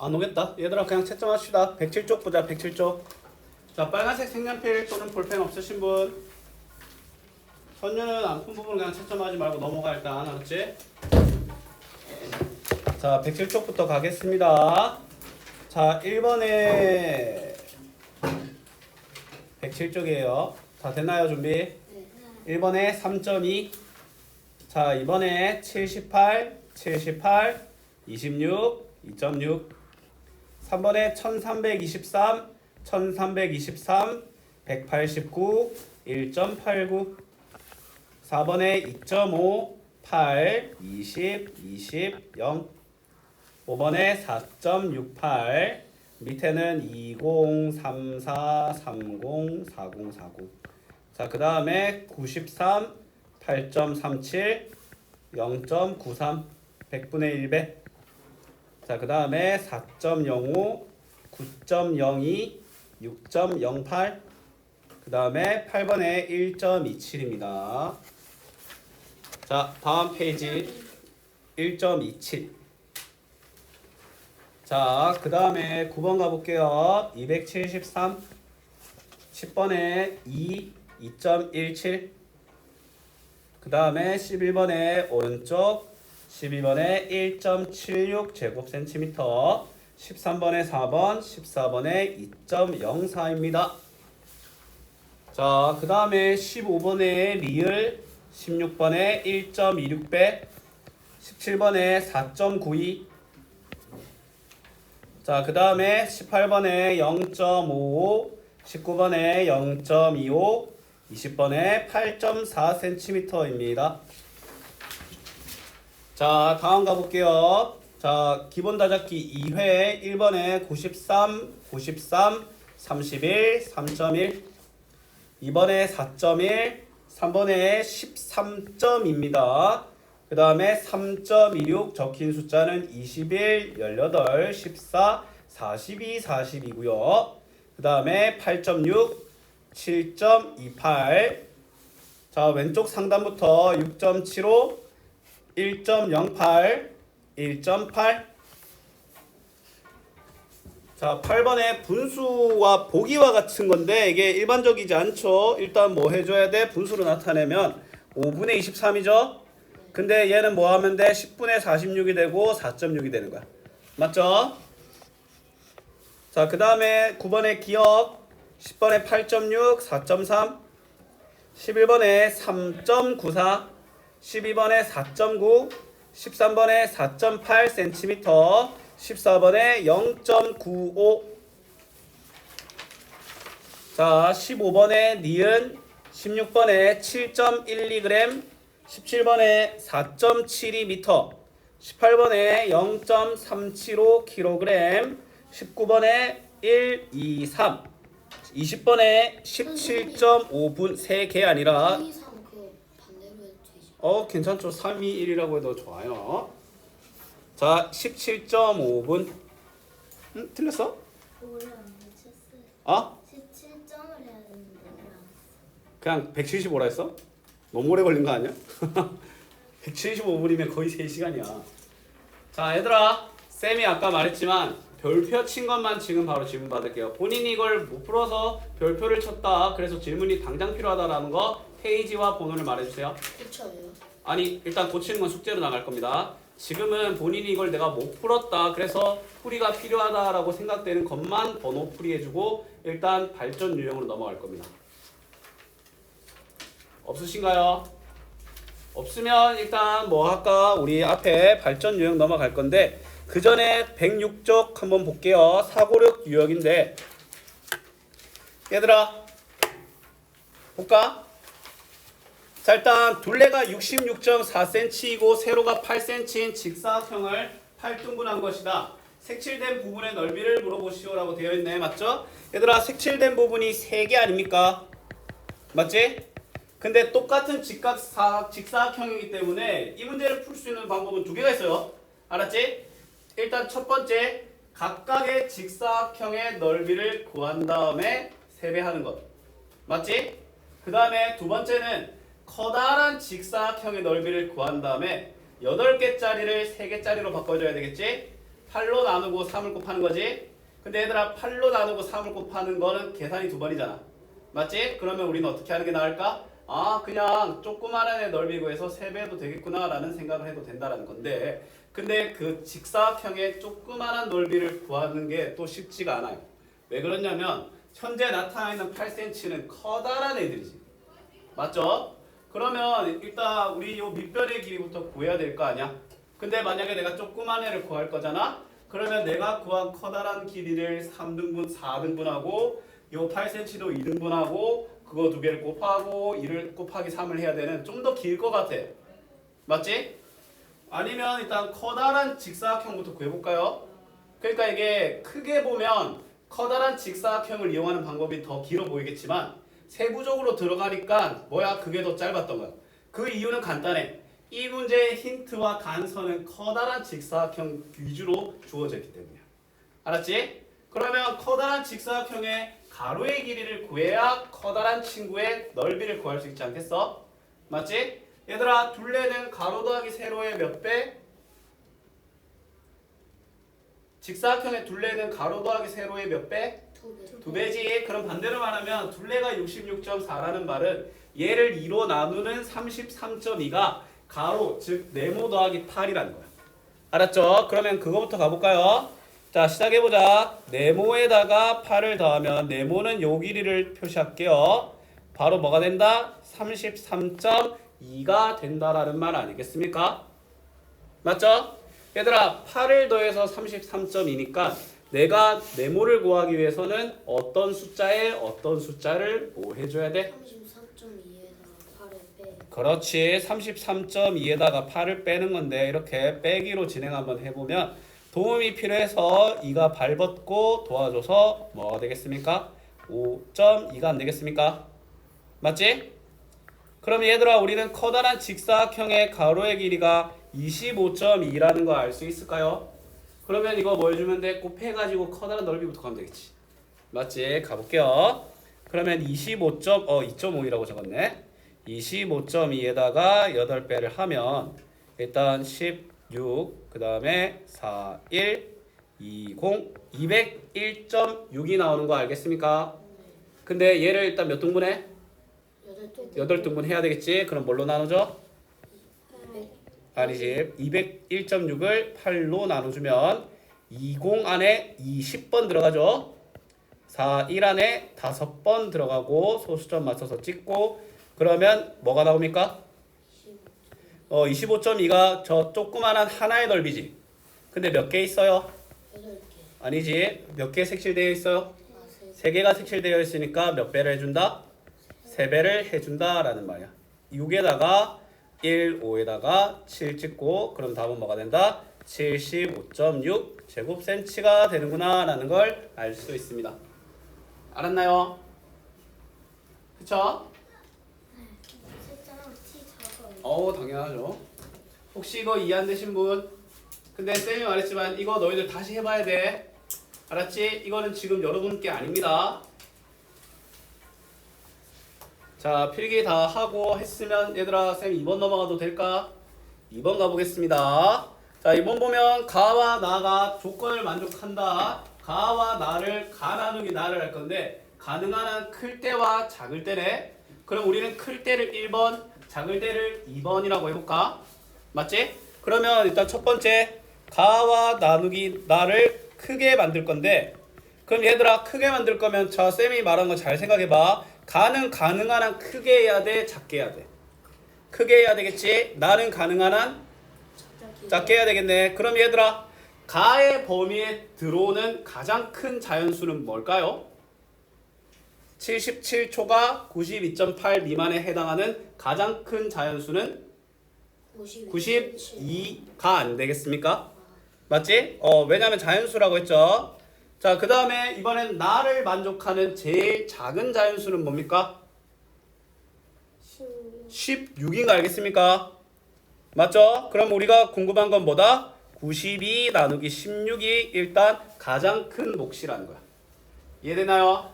안 오겠다. 얘들아 그냥 채점합시다. 107쪽 보자. 107쪽. 자, 빨간색 색연필 또는 볼펜 없으신 분. 선녀는 안 푼 부분 그냥 채점하지 말고 넘어가 일단. 알았지? 자, 107쪽부터 가겠습니다. 자, 1번에 107쪽이에요. 다 됐나요? 준비? 1번에 3.2. 자, 이번에 78, 78, 26, 2.6. 3번에 1323, 1323, 189, 1.89. 4번에 2.5, 8, 20, 20, 0. 5번에 4.68. 밑에는 20, 34, 30, 40, 40. 자, 그 다음에 93, 8.37, 0.93, 100분의 1배. 자, 그 다음에 4.05, 9.02, 6.08. 그 다음에 8번에 1.27입니다. 자, 다음 페이지 1.27. 자, 그 다음에 9번 가볼게요. 273. 10번에 2, 2.17. 그 다음에 11번에 오른쪽 12번에 1.76 제곱센티미터. 13번에 4번, 14번에 2.04입니다. 자, 그 다음에 15번에 리을, 16번에 1.26배, 17번에 4.92. 자, 그 다음에 18번에 0.55, 19번에 0.25, 20번에 8.4cm입니다. 자, 다음 가볼게요. 자, 기본 다잡기 2회 1번에 93, 93, 31, 3.1. 2번에 4.1, 3번에 13점입니다. 그 다음에 3.26 적힌 숫자는 21, 18, 14, 42, 42고요. 그 다음에 8.6, 7.28. 자, 왼쪽 상단부터 6.75, 1.08, 1.8. 자, 8번에 분수와 보기와 같은 건데 이게 일반적이지 않죠. 일단 뭐 해줘야 돼? 분수로 나타내면 5분의 23이죠. 근데 얘는 뭐 하면 돼? 10분의 46이 되고 4.6이 되는 거야. 맞죠? 자, 그 다음에 9번에 기억, 10번에 8.6, 4.3, 11번에 3.94, 12번에 4.9, 13번에 4.8cm, 14번에 0.95. 자, 15번에 니은, 16번에 7.12g, 17번에 4.72m, 18번에 0.375kg, 19번에 1, 2, 3, 20번에 17.5분 3개 아니라 1, 2, 3 그 반대로 해도 되죠. 괜찮죠. 3, 2, 1이라고 해도 좋아요. 자, 17.5분. 틀렸어? 오래 안 맞췄어요. 아? 17점을 해야 되는데 그냥 175라 했어? 너무 오래 걸린 거 아니야? 175분이면 거의 3시간이야. 자, 얘들아, 쌤이 아까 말했지만 별표 친 것만 지금 바로 질문 받을게요. 본인이 이걸 못 풀어서 별표를 쳤다. 그래서 질문이 당장 필요하다라는 거 페이지와 번호를 말해주세요. 그렇죠. 아니, 일단 고치는 건 숙제로 나갈 겁니다. 지금은 본인이 이걸 내가 못 풀었다. 그래서 풀이가 필요하다라고 생각되는 것만 번호 풀이해주고 일단 발전 유형으로 넘어갈 겁니다. 없으신가요? 없으면 일단 뭐 할까? 우리 앞에 발전 유형 넘어갈 건데 그 전에 106쪽 한번 볼게요. 사고력 유형인데 얘들아 볼까? 자, 일단 둘레가 66.4cm이고 세로가 8cm인 직사각형을 8등분한 것이다. 색칠된 부분의 넓이를 물어보시오라고 되어 있네. 맞죠? 얘들아, 색칠된 부분이 3개 아닙니까? 맞지? 근데 똑같은 직사각형이기 때문에 이 문제를 풀 수 있는 방법은 2개가 있어요. 알았지? 일단 첫 번째, 각각의 직사각형의 넓이를 구한 다음에 세배하는 것. 맞지? 그 다음에 두 번째는 커다란 직사각형의 넓이를 구한 다음에 8개짜리를 3개짜리로 바꿔줘야 되겠지? 8로 나누고 3을 곱하는 거지. 근데 얘들아 8로 나누고 3을 곱하는 거는 계산이 2번이잖아. 맞지? 그러면 우리는 어떻게 하는 게 나을까? 아 그냥 조그마한 애 넓이 구해서 3배도 되겠구나 라는 생각을 해도 된다라는 건데, 근데 그 직사각형의 조그마한 넓이를 구하는 게 또 쉽지가 않아요. 왜 그러냐면 현재 나타나 있는 8cm는 커다란 애들이지. 맞죠? 그러면 일단 우리 요 밑변의 길이부터 구해야 될 거 아니야? 근데 만약에 내가 조그만 애를 구할 거잖아? 그러면 내가 구한 커다란 길이를 3등분, 4등분하고 요 8cm도 2등분하고 그거 두 개를 곱하고 2를 곱하기 3을 해야 되는 좀 더 길 것 같아. 맞지? 아니면 일단 커다란 직사각형부터 구해볼까요? 그러니까 이게 크게 보면 커다란 직사각형을 이용하는 방법이 더 길어 보이겠지만 세부적으로 들어가니까 뭐야? 그게 더 짧았던 거야. 그 이유는 간단해. 이 문제의 힌트와 단서는 커다란 직사각형 위주로 주어져 있기 때문이야. 알았지? 그러면 커다란 직사각형의 가로의 길이를 구해야 커다란 친구의 넓이를 구할 수 있지 않겠어? 맞지? 얘들아 둘레는 가로 더하기 세로의 몇 배? 직사각형의 둘레는 가로 더하기 세로의 몇 배? 2배. 2배지. 그럼 반대로 말하면 둘레가 66.4라는 말은 얘를 2로 나누는 33.2가 가로 즉 네모 더하기 8이라는 거야. 알았죠? 그러면 그거부터 가볼까요? 자 시작해보자. 네모에다가 8을 더하면 네모는 요 길이를 표시할게요. 바로 뭐가 된다? 33.2가 된다라는 말 아니겠습니까? 맞죠? 얘들아 8을 더해서 33.2니까 내가 네모를 구하기 위해서는 어떤 숫자에 어떤 숫자를 뭐 해줘야 돼? 33.2에다가 8을 빼. 그렇지. 33.2에다가 8을 빼는 건데 이렇게 빼기로 진행 한번 해보면 도움이 필요해서 2가 발벗고 도와줘서 뭐가 되겠습니까? 5.2가 안 되겠습니까? 맞지? 그럼 얘들아 우리는 커다란 직사각형의 가로의 길이가 25.2라는 거 알 수 있을까요? 그러면 이거 뭐 해주면 돼? 곱해가지고 커다란 넓이부터 가면 되겠지. 맞지? 가볼게요. 그러면 2.5이라고 적었네. 25.2에다가 8배를 하면 일단 16, 그 다음에 4, 1, 20, 201.6이 나오는 거 알겠습니까? 근데 얘를 일단 몇 등분해? 8등분 해야 되겠지? 그럼 뭘로 나누죠? 아니지. 201.6을 8로 나눠주면 20 안에 20번 들어가죠. 4, 1 안에 5번 들어가고 소수점 맞춰서 찍고 그러면 뭐가 나옵니까? 25.2가 저 조그만한 하나의 넓이지. 근데 몇 개 있어요? 8개. 아니지. 몇 개 색칠되어 있어요? 3개. 3개가 색칠되어 있으니까 몇 배를 해준다? 3배를 해준다라는 말이야. 6에다가 1, 5에다가 7 찍고 그럼 답은 뭐가 된다? 75.6 제곱센치가 되는구나 라는 걸 알 수 있습니다. 알았나요? 그쵸? 실제로 T 작아요. 당연하죠. 혹시 이거 이해 안 되신 분? 근데 쌤이 말했지만 이거 너희들 다시 해봐야 돼. 알았지? 이거는 지금 여러분께 아닙니다. 자 필기 다 하고 했으면 얘들아 쌤 2번 넘어가도 될까? 2번 가보겠습니다. 자 2번 보면 가와 나가 조건을 만족한다. 가와 나를 가 나누기 나를 할 건데 가능한 한 클 때와 작을 때네. 그럼 우리는 클 때를 1번 작을 때를 2번이라고 해볼까? 맞지? 그러면 일단 첫 번째 가와 나누기 나를 크게 만들 건데 그럼 얘들아 크게 만들 거면 자 쌤이 말한 거 잘 생각해봐. 가는 가능한 한 크게 해야 돼? 작게 해야 돼? 크게 해야 되겠지? 나는 가능한 한 작게 해야 되겠네. 그럼 얘들아 가의 범위에 들어오는 가장 큰 자연수는 뭘까요? 77초가 92.8 미만에 해당하는 가장 큰 자연수는 92가 안 되겠습니까? 맞지? 왜냐면 자연수라고 했죠. 자, 그 다음에 이번엔 나를 만족하는 제일 작은 자연수는 뭡니까? 16인가 알겠습니까? 맞죠? 그럼 우리가 궁금한 건 뭐다? 92 나누기 16이 일단 가장 큰 몫이라는 거야. 이해되나요?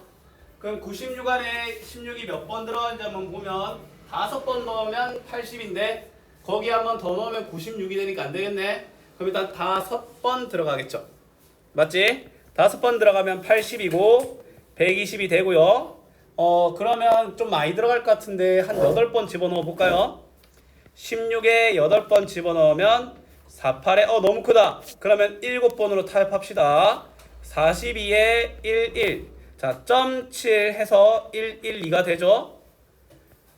그럼 96 안에 16이 몇 번 들어가는지 한번 보면 5번 넣으면 80인데 거기 한 번 더 넣으면 96이 되니까 안 되겠네. 그럼 일단 5번 들어가겠죠. 맞지? 5번 들어가면 80이고 120이 되고요. 그러면 좀 많이 들어갈 것 같은데 한 8번 집어넣어 볼까요? 16에 8번 집어넣으면 48에 너무 크다. 그러면 7번으로 타협합시다. 42에 11. 자, 점 7 해서 112가 되죠.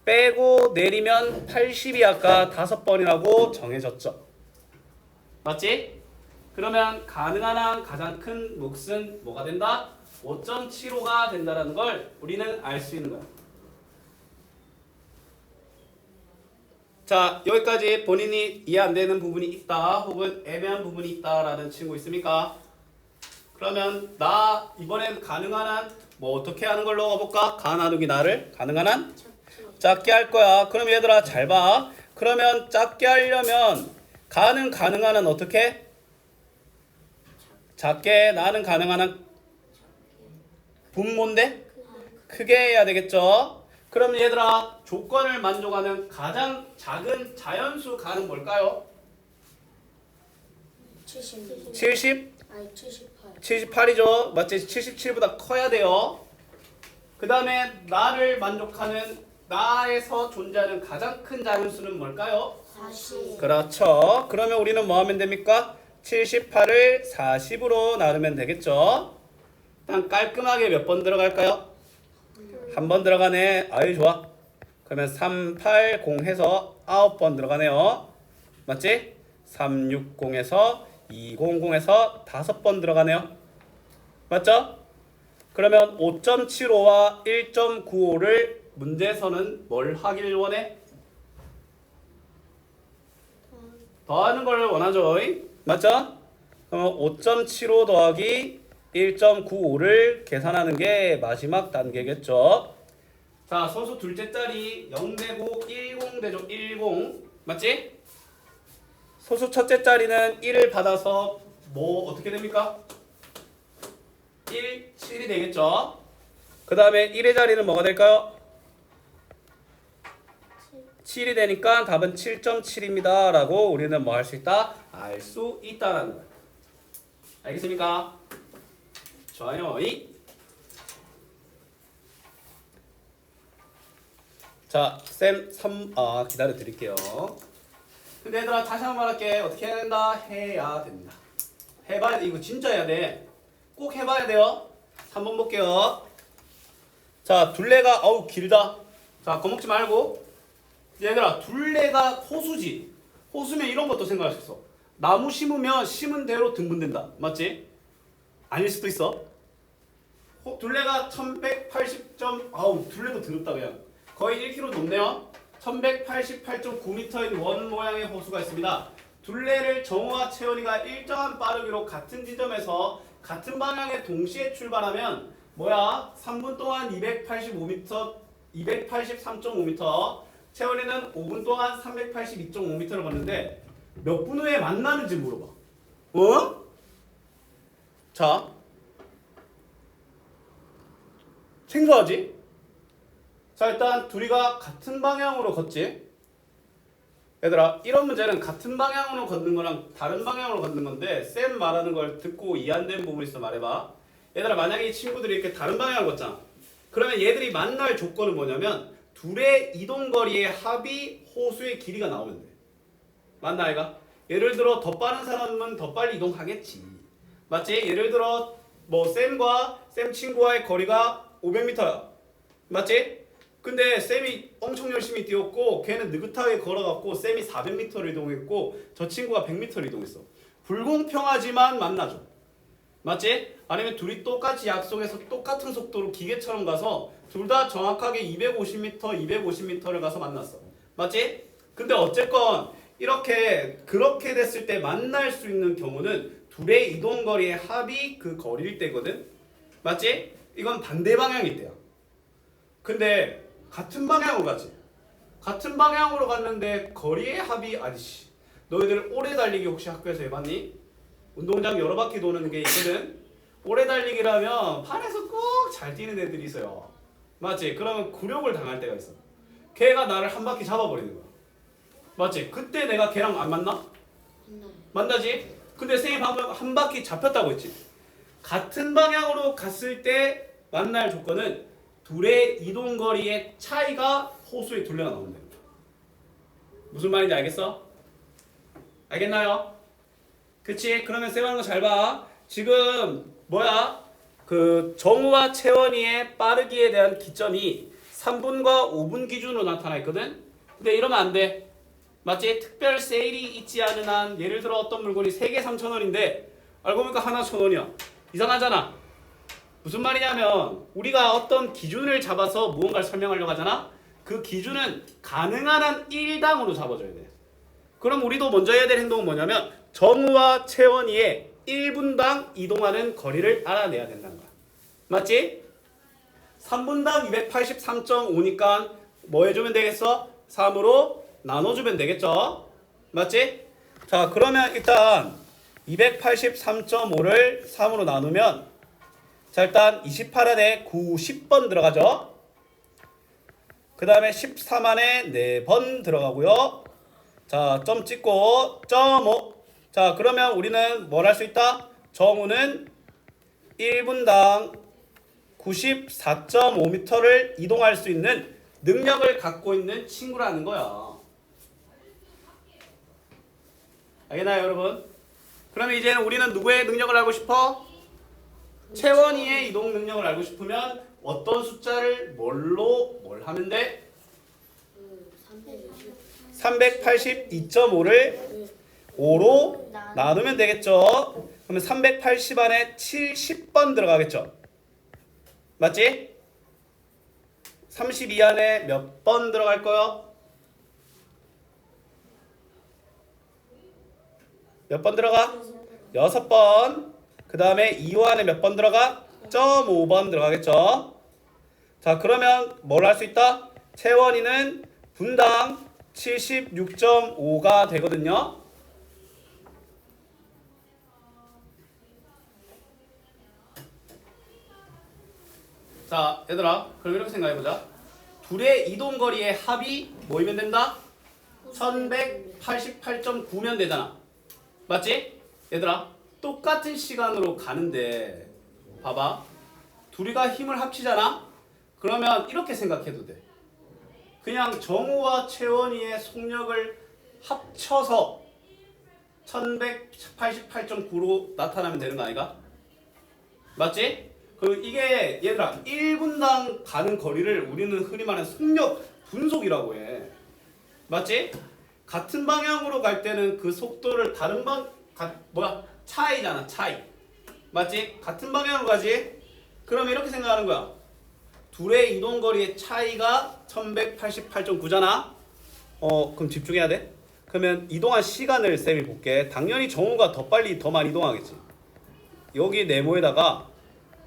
빼고 내리면 80이 아까 5번이라고 정해졌죠. 맞지? 그러면 가능한 한 가장 큰 몫은 뭐가 된다? 5.75가 된다는 걸 우리는 알 수 있는 거야. 자, 여기까지 본인이 이해 안 되는 부분이 있다 혹은 애매한 부분이 있다라는 친구 있습니까? 그러면 나 이번엔 가능한 한 뭐 어떻게 하는 걸로 가볼까? 가 나누기 나를 가능한 한 작게 할 거야. 그럼 얘들아 잘 봐. 그러면 작게 하려면 가는 가능한 한 어떻게? 작게, 나는 가능한 한 분모인데 크게 해야 되겠죠. 그럼 얘들아 조건을 만족하는 가장 작은 자연수 가는 뭘까요? 70. 70? 아니 78. 78이죠. 맞지? 77보다 커야 돼요. 그 다음에 나를 만족하는 나에서 존재하는 가장 큰 자연수는 뭘까요? 40. 그렇죠. 그러면 우리는 뭐 하면 됩니까? 78을 40으로 나누면 되겠죠. 일단 깔끔하게 몇 번 들어갈까요? 한 번 들어가네. 아유 좋아. 그러면 380 해서 9번 들어가네요. 맞지? 360에서 200에서 5번 들어가네요. 맞죠? 그러면 5.75와 1.95를 문제에서는 뭘 하길 원해? 더하는 걸 원하죠. 맞죠? 그럼 5.75 더하기 1.95를 계산하는 게 마지막 단계겠죠. 자, 소수 둘째 자리 0 되고 10 되죠. 10 맞지? 소수 첫째 자리는 1을 받아서 뭐 어떻게 됩니까? 1, 7이 되겠죠. 그 다음에 1의 자리는 뭐가 될까요? 7이 되니까 답은 7.7입니다 라고 우리는 뭐 할 수 있다? 알 수 있다라는 거예요. 알겠습니까? 좋아요. 자, 쌤 기다려 드릴게요. 근데 얘들아 다시 한번 말할게. 어떻게 해야 된다? 해야 됩니다. 해봐야 돼. 이거 진짜 해야 돼. 꼭 해봐야 돼요. 3번 볼게요. 자, 둘레가 길다. 자, 겁먹지 말고. 얘들아, 둘레가 호수지. 호수면 이런 것도 생각할 수 있어. 나무 심으면 심은 대로 등분된다. 맞지? 아닐 수도 있어. 둘레가 1180점 둘레도 더럽다 그냥. 거의 1km 넘네요. 1188.9m인 원 모양의 호수가 있습니다. 둘레를 정우와 채원이가 일정한 빠르기로 같은 지점에서 같은 방향에 동시에 출발하면 3분 동안 285m, 283.5m, 채원이는 5분 동안 382.5m를 걷는데 몇 분 후에 만나는지 물어봐. 자, 생소하지? 자, 일단 둘이가 같은 방향으로 걷지. 얘들아, 이런 문제는 같은 방향으로 걷는 거랑 다른 방향으로 걷는 건데 쌤 말하는 걸 듣고 이해 안 되는 부분 있어 말해봐. 얘들아, 만약에 이 친구들이 이렇게 다른 방향으로 걷잖아. 그러면 얘들이 만날 조건은 뭐냐면 둘의 이동거리의 합이 호수의 길이가 나오면 돼. 맞나 아이가? 예를 들어 더 빠른 사람은 더 빨리 이동하겠지. 맞지? 예를 들어 뭐 쌤과 쌤 친구와의 거리가 500m야. 맞지? 근데 쌤이 엄청 열심히 뛰었고 걔는 느긋하게 걸어갔고 쌤이 400m를 이동했고 저 친구가 100m를 이동했어. 불공평하지만 만나죠. 맞지? 아니면 둘이 똑같이 약속해서 똑같은 속도로 기계처럼 가서 둘 다 정확하게 250m, 250m를 가서 만났어. 맞지? 근데 어쨌건 그렇게 됐을 때 만날 수 있는 경우는 둘의 이동거리의 합이 그 거리일 때거든. 맞지? 이건 반대 방향일 때야. 근데 같은 방향으로 가지. 같은 방향으로 갔는데 거리의 합이 아니씨. 너희들 오래 달리기 혹시 학교에서 해봤니? 운동장 여러 바퀴 도는 게 있거든. 오래 달리기라면 반에서 꼭 잘 뛰는 애들이 있어요. 맞지? 그러면 굴욕을 당할 때가 있어. 걔가 나를 한 바퀴 잡아버리는 거야. 맞지? 그때 내가 걔랑 안 만나? 만나요. 만나지? 근데 쌤이 방금 한 바퀴 잡혔다고 했지. 같은 방향으로 갔을 때 만날 조건은 둘의 이동 거리의 차이가 호수의 둘레가 나온다. 무슨 말인지 알겠어? 알겠나요? 그치? 그러면 쌤 하는 거 잘 봐. 지금 뭐야? 그 정우와 채원이의 빠르기에 대한 기점이 3분과 5분 기준으로 나타나 있거든? 근데 이러면 안 돼. 맞지? 특별 세일이 있지 않은 한 예를 들어 어떤 물건이 3개 3,000원인데 알고 보니까 하나 1,000원이야. 이상하잖아. 무슨 말이냐면 우리가 어떤 기준을 잡아서 무언가를 설명하려고 하잖아. 그 기준은 가능한 한 1당으로 잡아줘야 돼. 그럼 우리도 먼저 해야 될 행동은 뭐냐면 정우와 채원이의 1분당 이동하는 거리를 알아내야 된다는 거야. 맞지? 3분당 283.5니까 뭐 해주면 되겠어? 3으로 나눠주면 되겠죠? 맞지? 자, 그러면 일단 283.5를 3으로 나누면 자, 일단 28 안에 9, 10번 들어가죠? 그 다음에 13 안에 4번 들어가고요. 자, 점 찍고 점 5. 자, 그러면 우리는 뭘 할 수 있다? 정우는 1분당 94.5m를 이동할 수 있는 능력을 갖고 있는 친구라는 거야. 알겠나요, 여러분? 그러면 이제는 우리는 누구의 능력을 알고 싶어? 채원이의 이동 능력을 알고 싶으면 어떤 숫자를 뭘 하면 돼? 382.5를 5로 나누면 되겠죠. 그러면 380 안에 70번 들어가겠죠. 맞지? 32 안에 몇 번 들어갈 거요? 몇 번 들어가? 6번. 그 다음에 2호 안에 몇 번 들어가? 0.5번 들어가겠죠. 자, 그러면 뭘 할 수 있다? 채원이는 분당 76.5가 되거든요. 자, 얘들아, 그럼 이렇게 생각해보자. 둘의 이동거리의 합이 뭐이면 된다? 1188.9면 되잖아. 맞지? 얘들아, 똑같은 시간으로 가는데 봐봐. 둘이가 힘을 합치잖아? 그러면 이렇게 생각해도 돼. 그냥 정우와 채원이의 속력을 합쳐서 1188.9로 나타나면 되는 거 아이가? 맞지? 이게 얘들아 1분당 가는 거리를 우리는 흔히 말하는 속력 분속이라고 해. 맞지? 같은 방향으로 갈 때는 그 속도를 다른 차이잖아, 차이. 맞지? 같은 방향으로 가지? 그럼 이렇게 생각하는 거야. 둘의 이동거리의 차이가 1188.9잖아. 그럼 집중해야 돼? 그러면 이동한 시간을 쌤이 볼게. 당연히 정우가 더 빨리 더 많이 이동하겠지. 여기 네모에다가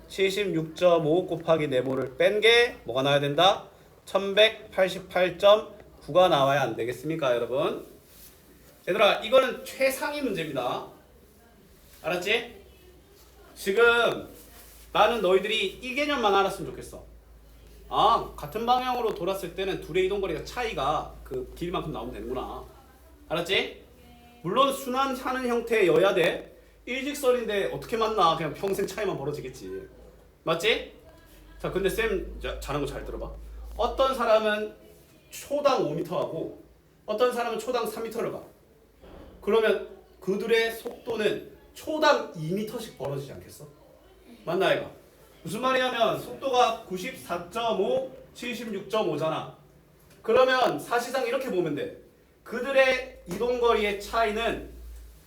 76.5 곱하기 네모를 뺀 게 뭐가 나와야 된다? 1188.9가 나와야 안 되겠습니까, 여러분? 얘들아, 이거는 최상위 문제입니다. 알았지? 지금 나는 너희들이 이 개념만 알았으면 좋겠어. 아, 같은 방향으로 돌았을 때는 둘의 이동거리가 차이가 그 길이만큼 나오면 되는구나. 알았지? 물론 순환하는 형태여야 돼. 일직선인데 어떻게 만나? 그냥 평생 차이만 벌어지겠지. 맞지? 자, 근데 쌤 잘한 거 잘 들어봐. 어떤 사람은 초당 5m하고 어떤 사람은 초당 3m를 가. 그러면 그들의 속도는 초당 2m씩 벌어지지 않겠어? 맞나 이거? 무슨 말이냐면 속도가 94.5, 76.5잖아. 그러면 사실상 이렇게 보면 돼. 그들의 이동거리의 차이는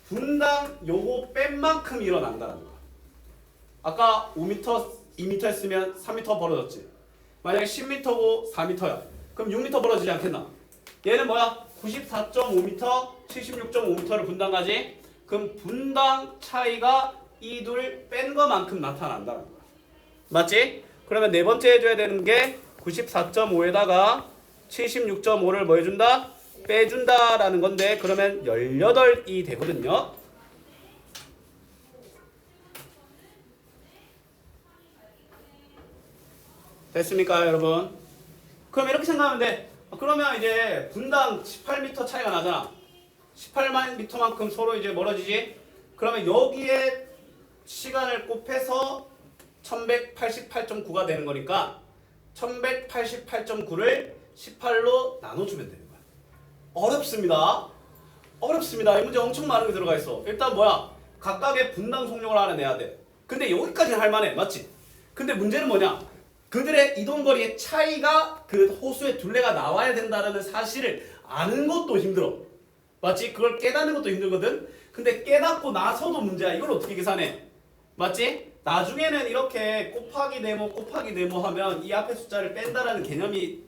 분당 요거 뺀 만큼 일어난다는 거야. 아까 5m, 2m 했으면 3m 벌어졌지. 만약에 10m고 4m야. 그럼 6m 벌어지지 않겠나? 얘는 뭐야? 94.5m, 76.5m를 분당 가지? 그럼 분당 차이가 이 둘 뺀 거만큼 나타난다는 거야. 맞지? 그러면 네 번째 해줘야 되는 게 94.5에다가 76.5를 뭐 해준다? 빼준다라는 건데 그러면 18이 되거든요. 됐습니까, 여러분? 그럼 이렇게 생각하면 돼. 그러면 이제 분당 18m 차이가 나잖아. 18m만큼 서로 이제 멀어지지. 그러면 여기에 시간을 곱해서 1188.9가 되는 거니까 1188.9를 18로 나눠주면 되는 거야. 어렵습니다. 어렵습니다. 이 문제 엄청 많은 게 들어가 있어. 일단 뭐야? 각각의 분당 속력을 하나 내야 돼. 근데 여기까지는 할만해. 맞지? 근데 문제는 뭐냐? 그들의 이동거리의 차이가 그 호수의 둘레가 나와야 된다는 사실을 아는 것도 힘들어. 맞지? 그걸 깨닫는 것도 힘들거든? 근데 깨닫고 나서도 문제야. 이걸 어떻게 계산해? 맞지? 나중에는 이렇게 곱하기 네모 하면 이 앞에 숫자를 뺀다라는 개념이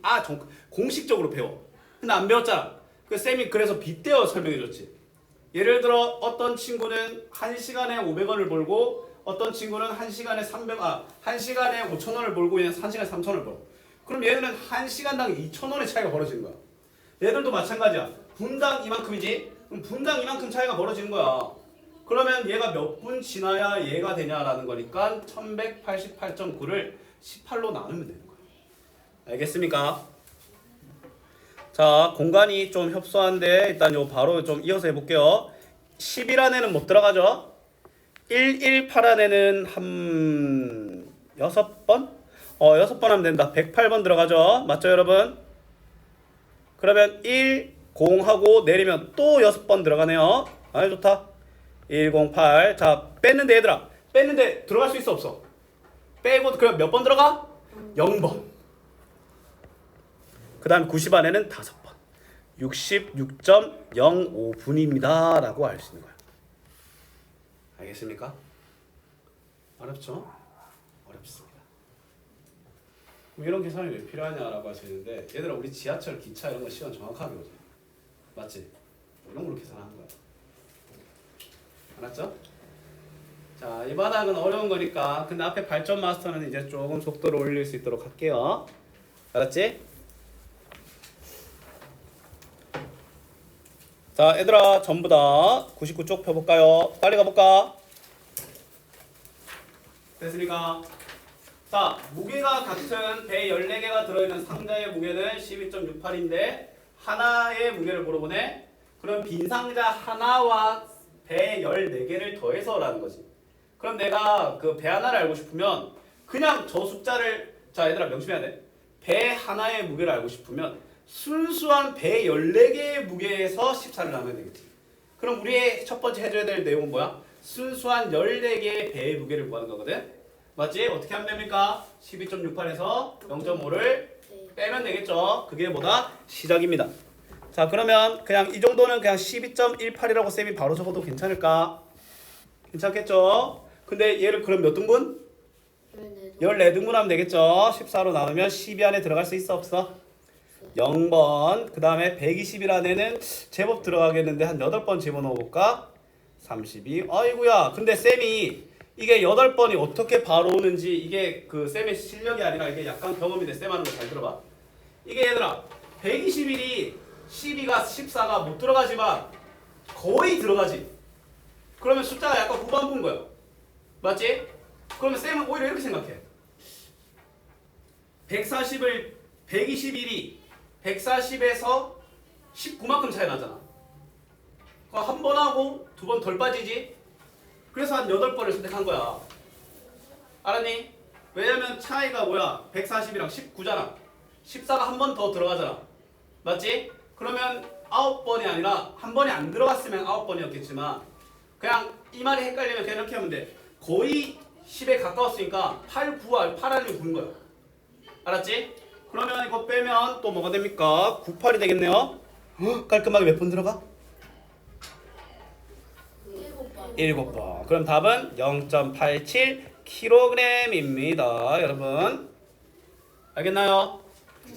공식적으로 배워. 근데 안 배웠잖아. 쌤이 그래서 빗대어 설명해줬지. 예를 들어 어떤 친구는 1시간에 500원을 벌고 어떤 친구는 1시간에 1시간에 5,000원을 벌고 그냥 1시간에 3,000원을 벌어. 그럼 얘는 1시간당 2,000원의 차이가 벌어지는 거야. 얘들도 마찬가지야. 분당 이만큼이지? 그럼 분당 이만큼 차이가 벌어지는 거야. 그러면 얘가 몇 분 지나야 얘가 되냐라는 거니까 1188.9를 18로 나누면 되는 거야. 알겠습니까? 자, 공간이 좀 협소한데 일단 요 바로 좀 이어서 해볼게요. 11 안에는 못 들어가죠? 118 안에는 한 6번? 6번 하면 된다. 108번 들어가죠? 맞죠, 여러분? 그러면 10 하고 내리면 또 6번 들어가네요. 아주 좋다. 108. 자, 뺐는데 얘들아. 뺐는데 들어갈 수 있어 없어? 빼고 그럼 몇 번 들어가? 0번. 그 다음에 90 안에는 5번. 66.05분입니다. 라고 알 수 있는 거야. 알겠습니까? 어렵죠? 어렵습니다. 그럼 이런 계산이 왜 필요하냐라고 하시는데 얘들아 우리 지하철, 기차 이런 거 시간 정확하게 오잖아. 맞지? 이런 걸로 계산하는 거야. 알았죠? 자, 이 바닥은 어려운 거니까 근데 앞에 발전 마스터는 이제 조금 속도를 올릴 수 있도록 할게요. 알았지? 자, 얘들아 전부 다 99쪽 펴볼까요? 빨리 가볼까? 됐습니까? 자, 무게가 같은 배 14개가 들어있는 상자의 무게는 12.68인데 하나의 무게를 물어보네. 그럼 빈 상자 하나와 배 14개를 더해서 라는 거지. 그럼 내가 그 배 하나를 알고 싶으면 그냥 저 숫자를 자 얘들아 명심해야 돼. 배 하나의 무게를 알고 싶으면 순수한 배 14개의 무게에서 14를 나누면 되겠지. 그럼 우리의 첫 번째 해줘야 될 내용은 뭐야? 순수한 14개의 배의 무게를 구하는 거거든. 맞지? 어떻게 하면 됩니까? 12.68에서 0.5를 빼면 되겠죠. 그게 뭐다? 시작입니다. 자, 그러면 그냥 이 정도는 그냥 12.18이라고 쌤이 바로 적어도 괜찮을까? 괜찮겠죠? 근데 얘를 그럼 몇 등분? 14등분 하면 되겠죠? 14로 나누면 12 안에 들어갈 수 있어 없어? 0번. 그 다음에 120일 안에는 제법 들어가겠는데 한 8번 집어넣어 볼까? 32. 아이고야. 근데 쌤이 이게 8번이 어떻게 바로 오는지 이게 그 쌤의 실력이 아니라 이게 약간 경험인데 쌤 하는 거 잘 들어봐. 이게 얘들아 120일이 12가 14가 못 들어가지만 거의 들어가지. 그러면 숫자가 약간 후반부인 거야. 맞지? 그러면 쌤은 오히려 이렇게 생각해. 121이 140에서 19만큼 차이 나잖아. 한 번 하고 두 번 덜 빠지지? 그래서 한 8번을 선택한 거야. 알았니? 왜냐면 차이가 뭐야? 140이랑 19잖아. 14가 한 번 더 들어가잖아. 맞지? 그러면 9번이 아니라 한 번이 안 들어갔으면 9번이었겠지만 그냥 이 말이 헷갈리면 그냥 이렇게 하면 돼. 거의 10에 가까웠으니까 8, 9, 8알이 9인 거야. 알았지? 그러면 이거 빼면 또 뭐가 됩니까? 98이 되겠네요. 깔끔하게 몇 번 들어가? 7번. 그럼 답은 0.87kg입니다. 여러분. 알겠나요?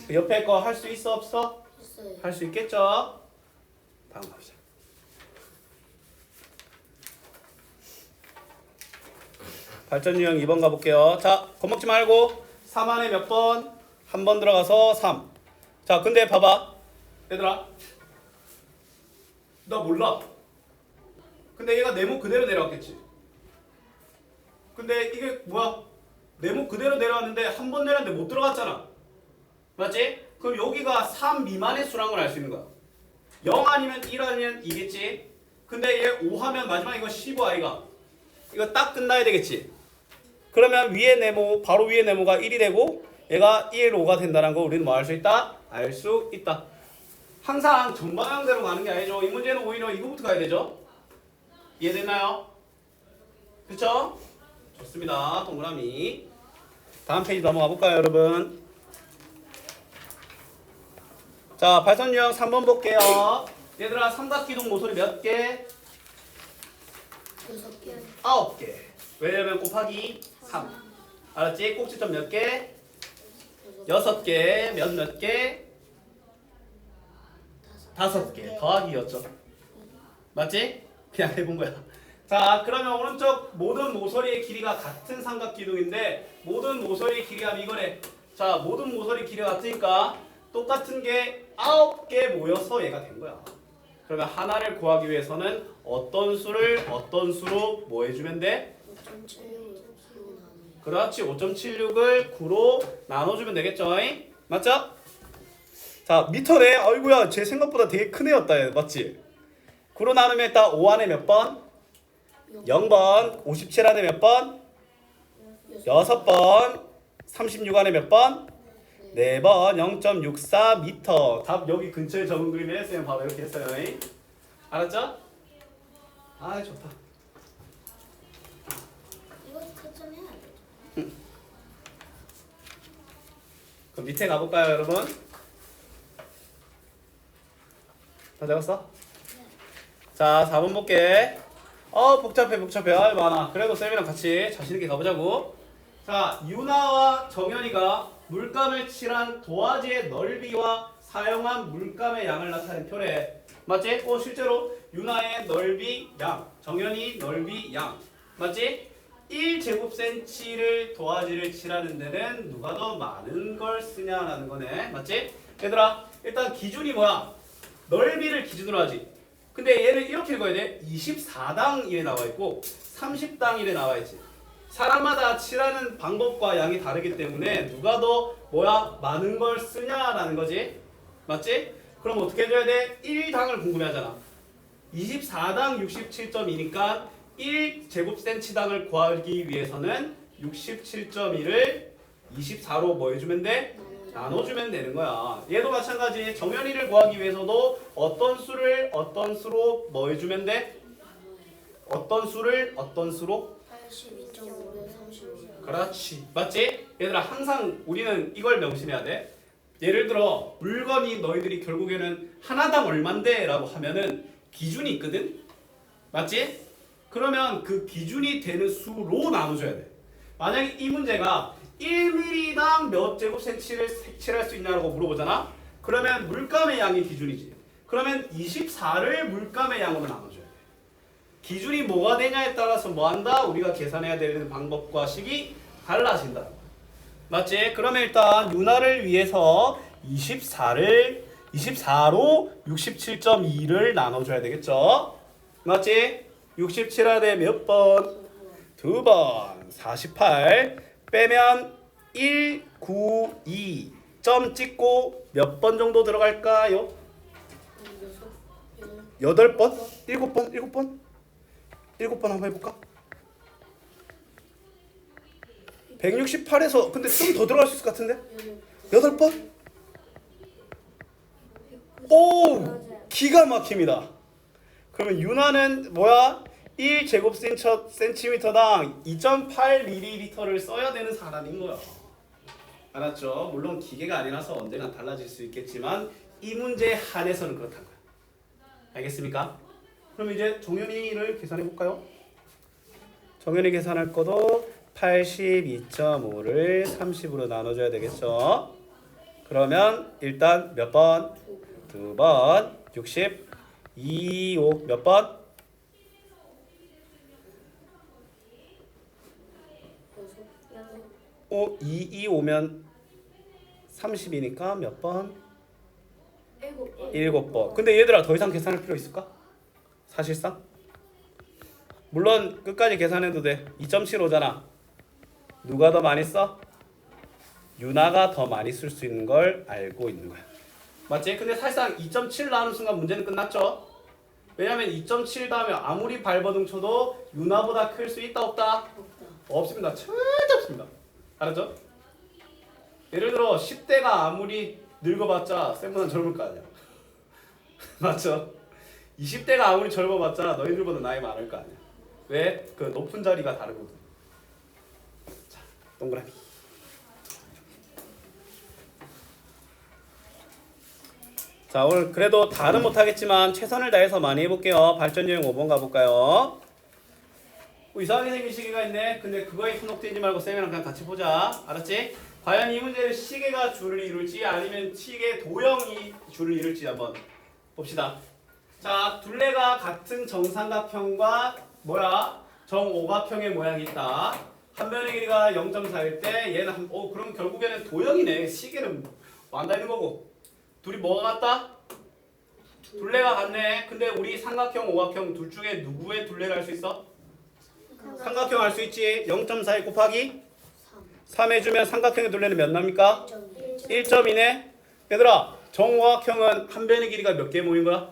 그 옆에 거 할 수 있어 없어? 있어요. 할 수 있겠죠? 다음 갑시다. 발전 유형 2번 가볼게요. 자, 겁먹지 말고 3 안에 몇 번? 한 번 들어가서 3. 자, 근데 봐봐. 얘들아. 나 몰라. 근데 얘가 네모 그대로 내려왔겠지. 근데 이게 뭐야? 네모 그대로 내려왔는데 한 번 내렸는데 못 들어갔잖아. 맞지? 그럼 여기가 3 미만의 수란 걸 알 수 있는 거야. 0 아니면 1 아니면 2겠지. 근데 얘 5 하면 마지막 이거 15 아이가. 이거 딱 끝나야 되겠지. 그러면 위에 네모 바로 위에 네모가 1이 되고 얘가 1, 5가 된다는 거 우리는 뭐 할 수 있다? 알 수 있다. 항상 정방향대로 가는 게 아니죠. 이 문제는 오히려 이거부터 가야 되죠. 이해됐나요? 그쵸? 좋습니다. 동그라미. 다음 페이지 넘어가 볼까요, 여러분? 자, 발선 유형 3번 볼게요. 얘들아, 삼각기둥 모서리 몇 개? 6개. 9개. 왜냐면 곱하기 3. 알았지? 꼭지점 몇 개? 6개. 몇 개? 5개. 더하기였죠. 맞지? 그냥 해본 거야. 자, 그러면 오른쪽 모든 모서리의 길이가 같은 삼각기둥인데 모든 모서리의 길이가 이거래. 자, 모든 모서리 길이가 같으니까 똑같은 게 9개 모여서 얘가 된 거야. 그러면 하나를 구하기 위해서는 어떤 수를 어떤 수로 뭐 해주면 돼? 5.76으로 나눠요. 그렇지. 5.76을 9로 나눠주면 되겠죠? 맞죠? 자, 미터네. 아이고야, 제 생각보다 되게 큰 애였다. 얘. 맞지? 9로 나누면 일단 5 안에 몇 번? 0번. 57 안에 몇 번? 6번. 36 안에 몇 번? 4번. 0.64 미터. 답 여기 근처에 적은 그림에 쌤 바로 이렇게 했어요. 알았죠? 아, 좋다. 이거 채점해야 돼. 그럼 밑에 가볼까요, 여러분? 다 적었어? 자, 4번 볼게. 복잡해. 아, 많아. 그래도 쌤이랑 같이 자신있게 가보자고. 자, 유나와 정연이가 물감을 칠한 도화지의 넓이와 사용한 물감의 양을 나타낸 표래. 맞지? 실제로 유나의 넓이 양, 정연이 넓이 양. 맞지? 1제곱센치를 도화지를 칠하는 데는 누가 더 많은 걸 쓰냐라는 거네. 맞지? 얘들아, 일단 기준이 뭐야? 넓이를 기준으로 하지. 근데 얘를 이렇게 읽어야 돼. 24당 1에 나와 있고 30당 1에 나와 있지. 사람마다 칠하는 방법과 양이 다르기 때문에 누가 더 많은 걸 쓰냐라는 거지. 맞지? 그럼 어떻게 해줘야 돼? 1당을 궁금해하잖아. 24당 67.2니까 1제곱센치당을 구하기 위해서는 67.1을 24로 뭐 해주면 돼? 나눠주면 되는 거야. 얘도 마찬가지. 정연이를 구하기 위해서도 어떤 수로 뭐 해주면 돼? 어떤 수를 어떤 수로? 82.5를 35. 그렇지. 맞지? 얘들아, 항상 우리는 이걸 명심해야 돼. 예를 들어 물건이 너희들이 결국에는 하나당 얼만데 라고 하면은 기준이 있거든? 맞지? 그러면 그 기준이 되는 수로 나눠줘야 돼. 만약에 이 문제가 1mm당 몇 제곱센치를 색칠할 수 있냐고 물어보잖아? 그러면 물감의 양이 기준이지. 그러면 24를 물감의 양으로 나눠줘야 돼. 기준이 뭐가 되냐에 따라서 뭐한다? 우리가 계산해야 되는 방법과 식이 달라진다. 맞지? 그러면 일단 유나를 위해서 24로 67.2를 나눠줘야 되겠죠? 맞지? 67하되 몇 번? 2번. 48 빼면 1, 9, 2 점 찍고 몇 번 정도 들어갈까요? 8번? 7번? 7번? 7번 한번 해볼까? 168에서 근데 좀 더 들어갈 수 있을 것 같은데? 8번? 오! 기가 막힙니다. 그러면 윤화는 1제곱센티미터당 2.8ml를 써야 되는 사람인 거야. 알았죠? 물론 기계가 아니라서 언제나 달라질 수 있겠지만 이 문제에 한해서는 그렇다는 거야. 알겠습니까? 그럼 이제 정연이를 계산해 볼까요? 정연이 계산할 거도 82.5를 30으로 나눠줘야 되겠죠? 그러면 일단 몇 번? 2번 60 2, 5 몇 번? 2 오면 30이니까 몇 번? 7번. 근데 얘들아 더 이상 계산할 필요 있을까? 사실상? 물론 끝까지 계산해도 돼. 2.75잖아. 누가 더 많이 써? 유나가 더 많이 쓸 수 있는 걸 알고 있는 거야. 맞지? 근데 사실상 2.7 나누는 순간 문제는 끝났죠? 왜냐면 2.7 다음에 아무리 발버둥 쳐도 윤하보다 클 수 있다 없다? 없다. 없습니다. 절대 없습니다. 알았죠? 예를 들어 10대가 아무리 늙어봤자 쌤보다 젊을 거 아니야. 맞죠? 20대가 아무리 젊어봤자 너희들보다 나이 많을 거 아니야. 왜? 그 높은 자리가 다르거든. 자, 동그라미. 자, 오늘 그래도 다는 못하겠지만 최선을 다해서 많이 해볼게요. 발전 유형 5번 가볼까요? 이상하게 생긴 시계가 있네. 근데 그거에 현혹되지 말고 쌤이랑 그냥 같이 보자. 알았지? 과연 이 문제는 시계가 줄을 이룰지 아니면 시계 도형이 줄을 이룰지 한번 봅시다. 자, 둘레가 같은 정삼각형과 정오각형의 모양이 있다. 한 변의 길이가 0.4일 때 얘는 그럼 결국에는 도형이네. 시계는 완다 있는 거고. 둘이 뭐가 같다? 둘레가 같네. 근데 우리 삼각형, 오각형 둘 중에 누구의 둘레를 할 수 있어? 삼각형 할 수 있지. 0.41 곱하기 3 해주면 삼각형의 둘레는 몇 납니까? 1점이네. 얘들아, 정오각형은 한 변의 길이가 몇 개 모인 거야?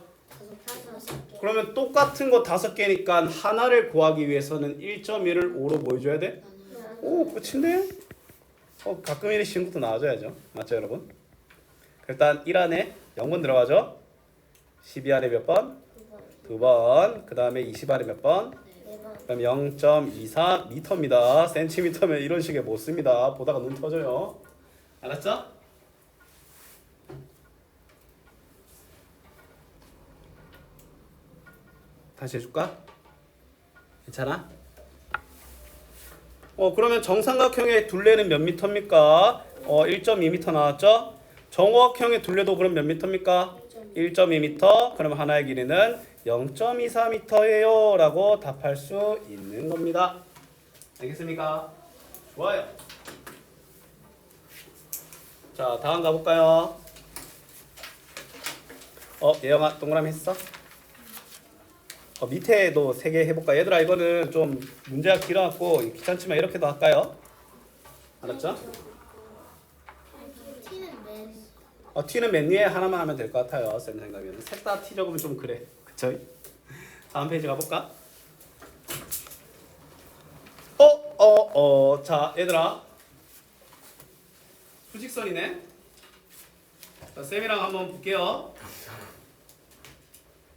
그러면 똑같은 거 5개니까 하나를 구하기 위해서는 1.1을 5로 뭐 해줘야 돼? 오, 끝인데? 가끔 이리 쉬운 것도 나와줘야죠. 맞죠, 여러분? 일단 1 안에 0번 들어가죠. 12 안에 몇 번? 2번. 그 다음에 20 안에 몇 번? 그럼 0.24 미터입니다. 센티미터면 이런 식의 못 씁니다. 보다가 눈 터져요. 알았죠? 다시 해줄까? 괜찮아? 그러면 정삼각형의 둘레는 몇 미터입니까? 1.2m 나왔죠? 정오각형의 둘레도 그럼 몇 미터입니까? 1.2m. 그럼 하나의 길이는 0.24m예요 라고 답할 수 있는 겁니다. 알겠습니까? 좋아요. 자, 다음 가볼까요? 예영아 동그라미 했어? 밑에도 3개 해볼까? 얘들아, 이거는 좀 문제가 길어갖고 귀찮지만 이렇게도 할까요? 알았죠? T는 맨 위에 하나만 하면 될 것 같아요. 쌤 생각에는 셋 다 T 적으면 좀 그래. 그쵸? 다음 페이지 가볼까? 자, 얘들아, 수직선이네. 자, 쌤이랑 한번 볼게요.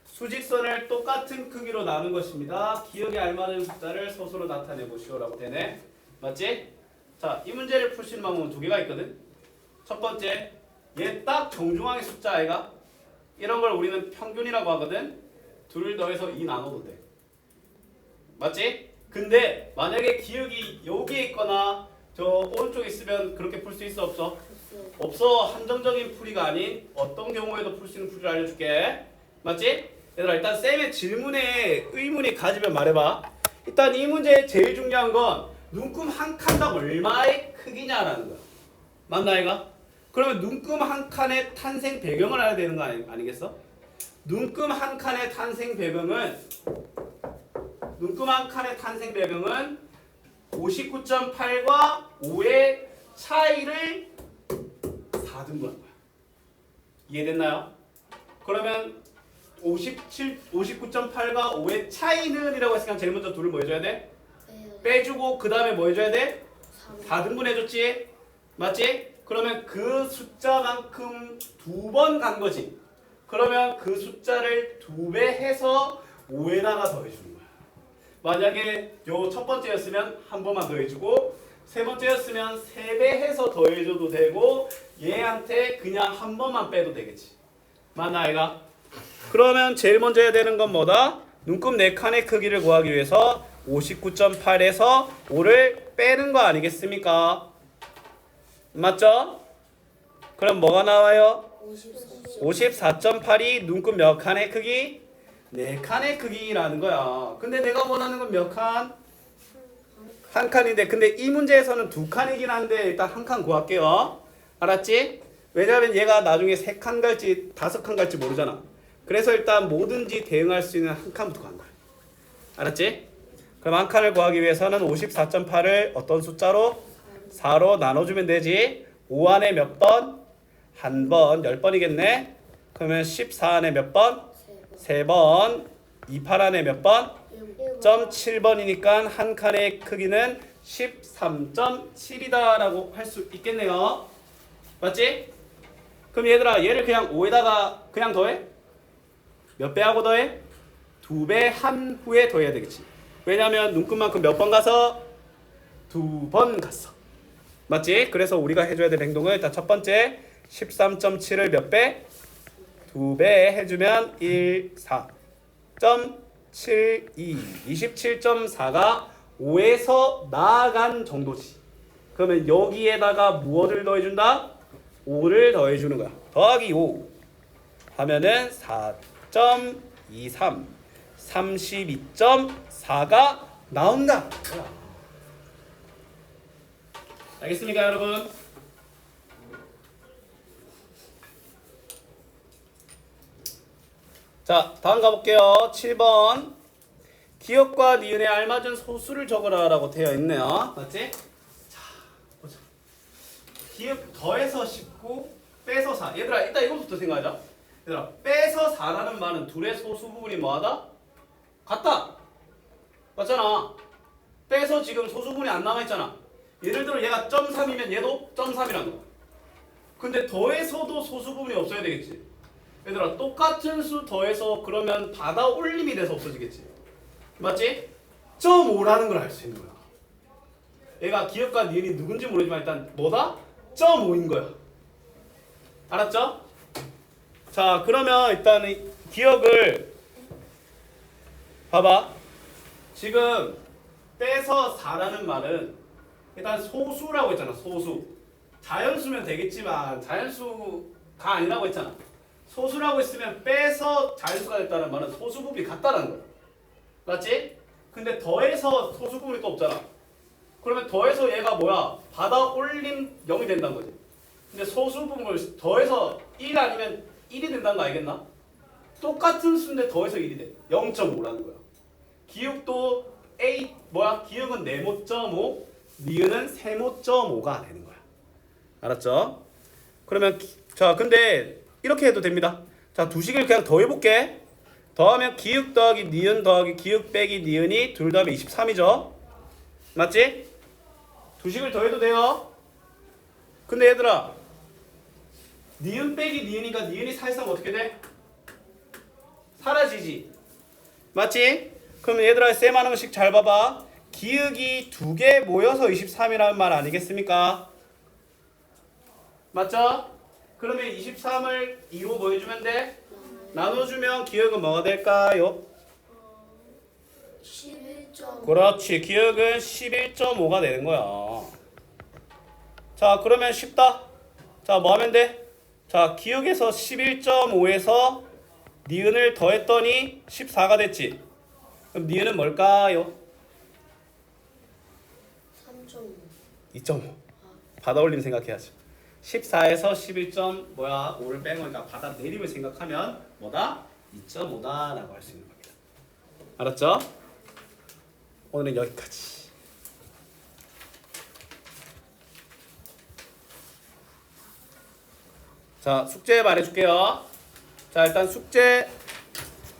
수직선을 똑같은 크기로 나눈 것입니다. 기억에 알맞은 숫자를 소수로 나타내 보시오라고 되네. 맞지? 자, 이 문제를 풀 수 있는 방법은 2개가 있거든. 첫 번째, 얘 딱 정중앙의 숫자 아이가? 이런 걸 우리는 평균이라고 하거든. 둘을 더해서 2 나눠도 돼. 맞지? 근데 만약에 기억이 여기에 있거나 저 오른쪽에 있으면 그렇게 풀 수 있어 없어? 없어. 한정적인 풀이가 아닌 어떤 경우에도 풀 수 있는 풀이를 알려줄게. 맞지? 얘들아, 일단 쌤의 질문에 의문이 가지면 말해봐. 일단 이 문제의 제일 중요한 건 눈금 한 칸당 얼마의 크기냐라는 거야. 맞나 이가? 그러면 눈금 한 칸의 탄생 배경을 알아야 되는 거 아니겠어? 눈금 한 칸의 탄생 배경은 59.8과 5의 차이를 4등분한 거야. 이해됐나요? 그러면 59.8과 5의 차이는 이라고 했으니까 제일 먼저 둘을 뭐 해줘야 돼? 빼주고 그 다음에 뭐 해줘야 돼? 4등분 해줬지? 맞지? 그러면 그 숫자만큼 2번 간 거지. 그러면 그 숫자를 2배 해서 5에다가 더해주는 거야. 만약에 요 첫 번째였으면 한 번만 더해주고 세 번째였으면 3배 해서 더해줘도 되고 얘한테 그냥 한 번만 빼도 되겠지. 맞나 아이가? 그러면 제일 먼저 해야 되는 건 뭐다? 눈금 4칸의 크기를 구하기 위해서 59.8에서 5를 빼는 거 아니겠습니까? 맞죠? 그럼 뭐가 나와요? 54.8이 눈금 몇 칸의 크기? 4칸의 크기라는 거야. 근데 내가 원하는 건 몇 칸? 한 칸인데 근데 이 문제에서는 2칸이긴 한데 일단 한 칸 구할게요. 알았지? 왜냐면 얘가 나중에 3칸 갈지 5칸 갈지 모르잖아. 그래서 일단 뭐든지 대응할 수 있는 한 칸부터 간 거야. 알았지? 그럼 한 칸을 구하기 위해서는 54.8을 어떤 숫자로? 4로 나눠주면 되지. 5 안에 몇 번? 한 번, 10번이겠네. 그러면 14 안에 몇 번? 세 번. 3번. 28 안에 몇 번? 7번이니까 한 칸의 크기는 13.7이다 라고 할 수 있겠네요. 맞지? 그럼 얘들아 얘를 그냥 5에다가 그냥 더해? 몇 배 하고 더해? 2배 한 후에 더해야 되겠지. 왜냐면 눈금만큼 몇 번 가서? 2번 갔어. 맞지? 그래서 우리가 해줘야 될 행동은 일단 첫 번째 13.7을 몇 배? 2배 해주면 14.72 27.4가 5에서 나아간 정도지. 그러면 여기에다가 무엇을 더해준다? 5를 더해주는 거야. 더하기 5 하면은 4.23 32.4가 나온다. 알겠습니까 여러분? 자 다음 가볼게요. 7번 기역과 니은에 알맞은 소수를 적으라 라고 되어 있네요. 맞지? 자 보자. 기역 더해서 19 빼서 4. 얘들아 일단 이것부터 생각하자. 얘들아 빼서 4라는 말은 둘의 소수 부분이 뭐하다? 같다. 맞잖아. 빼서 지금 소수 부분이 안 남아있잖아. 예를 들어 얘가 0.3이면 얘도 0.3이라는 거야. 근데 더해서도 소수 부분이 없어야 되겠지. 얘들아 똑같은 수 더해서 그러면 받아 올림이 돼서 없어지겠지. 맞지? 0.5라는 걸 알 수 있는 거야. 얘가 기역과 니은이 누군지 모르지만 일단 뭐다? 0.5인 거야. 알았죠? 자 그러면 일단 기역을 봐봐. 지금 빼서 4라는 말은 일단 소수라고 했잖아. 소수. 자연수면 되겠지만 자연수가 아니라고 했잖아. 소수라고 했으면 빼서 자연수가 됐다는 말은 소수 부분이 같다는 거야. 맞지? 근데 더해서 소수 부분이 또 없잖아. 그러면 더해서 얘가 뭐야? 받아 올림 0이 된다는 거지. 근데 소수 부분을 더해서 1 아니면 1이 된다는 거 알겠나? 똑같은 수인데 더해서 1이 돼. 0.5라는 거야. 기역도 A 뭐야? 기역은 네모 0.5, 니은은 세모 0.5가 되는 거야. 알았죠? 그러면 자 근데 이렇게 해도 됩니다. 자 두 식을 그냥 더해볼게. 더하면 기역 더하기 니은 더하기 기역 빼기 니은이 둘 다음에 23이죠. 맞지? 두 식을 더해도 돼요. 근데 얘들아 니은 빼기 니은이니까 니은이 사실상 어떻게 돼? 사라지지. 맞지? 그럼 얘들아 쌤 하는 식 잘 봐봐. 기역이 두 개 모여서 23이라는 말 아니겠습니까? 맞죠? 그러면 23을 2로 뭐 해주면 돼? 나눠주면 기역은 뭐가 될까요? 11점. 그렇지. 기역은 11.5가 되는 거야. 자 그러면 쉽다. 자 뭐 하면 돼? 자 기역에서 11.5에서 니은을 더했더니 14가 됐지. 그럼 니은은 뭘까요? 3.5. 2.5. 받아올림 생각해야지. 14에서 11.5를 뺀 거니까 받아내림을 생각하면 뭐다? 2.5다라고 할 수 있는 겁니다. 알았죠? 오늘은 여기까지. 자 숙제 말해줄게요. 자 일단 숙제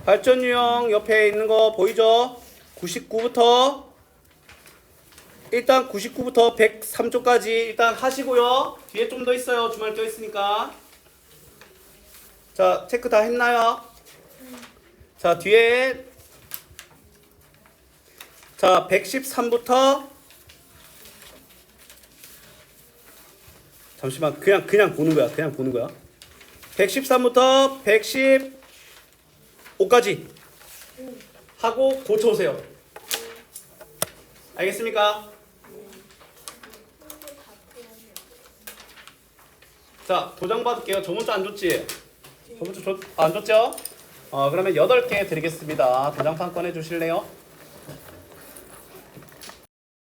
발전 유형 옆에 있는 거 보이죠? 99부터 일단 99부터 103쪽까지 일단 하시고요. 뒤에 좀 더 있어요. 주말 또 있으니까. 자 체크 다 했나요? 자 뒤에 자 113부터 잠시만 그냥 보는 거야. 그냥 보는 거야. 113부터 115까지 하고 고쳐오세요. 알겠습니까? 자 도장 받을게요. 저번 주 안 줬지? 저번 주 안 줬죠? 그러면 8개 드리겠습니다. 도장판 꺼내 주실래요?